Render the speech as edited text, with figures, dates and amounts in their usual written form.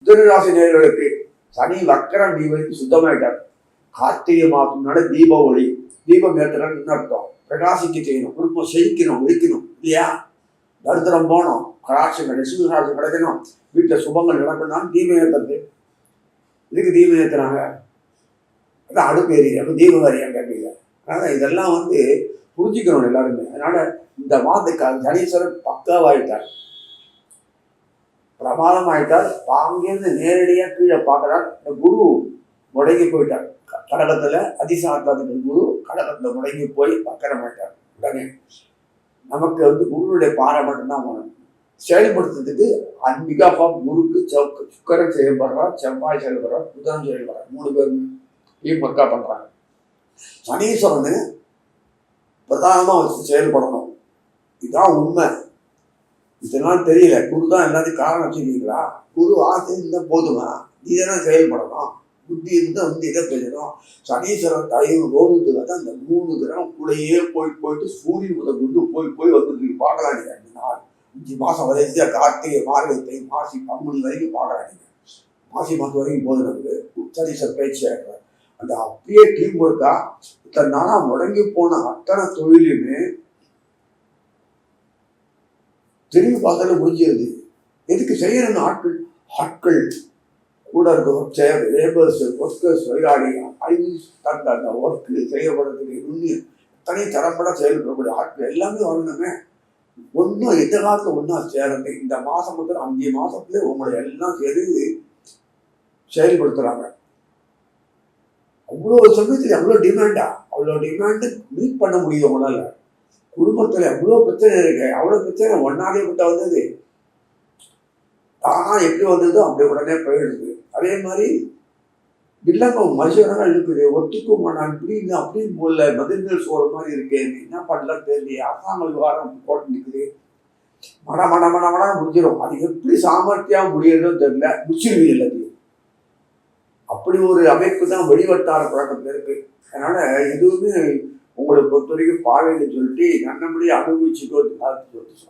மிதுனராசி நேயர்களுக்கு சனி வக்கரம் தீபம் சுத்தமாயிட்டார். கார்த்திகை மாதம்னால தீப ஒளி, தீபம் ஏற்றுறன்னு அர்த்தம். பிரகாசிக்க செய்யணும், குடும்பம் செழிக்கணும், ஒழிக்கணும் இல்லையா? தரித்திரம் போகணும், கடாட்சங்கள் லட்சுமி கடாட்சம் கிடைக்கணும், வீட்டில் சுபங்கள் நடக்கணும்னாலும் தீபம் ஏற்றுறது. இதுக்கு தீபம் ஏற்றுறாங்க, அதான் அடுப்பு எரியுது, அப்போ தீபம் வரியான்னு கேட்பீங்க. அதனால் இதெல்லாம் புரிஞ்சுக்கணும் எல்லாருமே. அதனால இந்த மாதத்துக்கு சனீஸ்வரன் பக்காவாயிட்டார், பிரமாதம் ஆயிட்டார். அங்கேருந்து நேரடியாக கீழே பார்க்குறார். இந்த குரு முடங்கி போயிட்டார். கடகத்தில் அதிசாரத்தில் குரு கடகத்தில் முடங்கி போய் பக்கரமாயிட்டார். உடனே நமக்கு குருவுடைய பாறை மட்டும்தான் வேணும் செயல்படுத்துறதுக்கு. அன்பிகாஃப் ஆஃப் குருக்கு சுக்கரன் செயல்படுறார், செவ்வாய் செயல்படுறார், புதன் செயல்படுறார். 3 பேரும் டீம் ஒர்க்கா பண்ணுறாங்க. சனீஸ்வரன் பிரதானமாக வச்சு செயல்படணும், இதுதான் உண்மை. இதெல்லாம் தெரியல. குரு தான் எல்லாத்தையும் காரணம் வச்சுருக்கீங்களா? குரு ஆசை இருந்தால் போதுமா? நீ தானே செயல்படணும், புத்தி இருந்தால் இதை பேசணும். சனீஸ்வரன் தயவு ரோடுக்கு தான் அந்த 3 கிரகம் கூடையே போயிட்டு சூரியன் முதல் கொண்டு போய் வந்துட்டு பார்க்கலாம். நீங்கள் 5 மாதம் வரைக்கும் கார்த்திகை மார்கழி மாசி பங்குனி வரைக்கும் பார்க்கலாம். நீங்கள் மாசி மாதம் வரைக்கும் போது நமக்கு சனீஸ்வரர் பயிற்சி ஆகிடுறார். அந்த அப்படியே டீம் ஒர்க்கா இத்தனை நாளாக முடங்கி போன அத்தனை தொழிலுமே திரும்பி பார்த்தாலே முடிஞ்சிருது. எதுக்கு செய்யணும்னு ஆட்கள் கூட இருக்க லேபர்ஸ், ஒர்க்கர்ஸ், தொழிலாளி அந்த ஒர்க்கு செய்யப்படுறதுக்கு நுண்ணிய தனி தரப்பட செயல்படக்கூடிய ஆட்கள் எல்லாமே வரணுமே. ஒன்றும் எந்த காலத்தில் ஒன்றா சேரணும். இந்த மாதம் முதல் 5 மாதத்துல உங்களை எல்லாம் சேர்ந்து செயல்படுத்துகிறாங்க. அவ்வளோ சமயத்தில் அவ்வளோ டிமாண்டா, அவ்வளோ டிமாண்டு மீட் பண்ண முடியும் உங்களால். குடும்பத்தில் எவ்வளோ பிரச்சனை இருக்கு, அவ்வளோ பிரச்சனை ஒன்னாலே விட்டா வந்தது தானா எப்படி வந்ததோ அப்படி உடனே போயிடுது. அதே மாதிரி இல்லாமல் மனுஷனாக இருக்குது. ஒத்துக்கும் நான் இப்படி இல்லை அப்படின்னு போல பதில்கள் சோற மாதிரி இருக்கேன், என்ன பண்ணலாம் தெரியல. அரசாங்க விவகாரம் போட்டு நிற்குது, மட முடிஞ்சிடும். அது எப்படி சாமர்த்தியாக முடியறதோ தெரியல, முடிச்சிருவீங்க எல்லாத்தையும். அப்படி ஒரு அமைப்பு தான் வெளிவட்டார பழக்கத்தில் இருக்கு. அதனால எதுவுமே உங்களை பொறுத்த வரைக்கும் பாவைன்னு சொல்லிட்டு நல்லபடியாக அனுபவிச்சுக்கோ சொல்லிட்டு சொல்றேன்.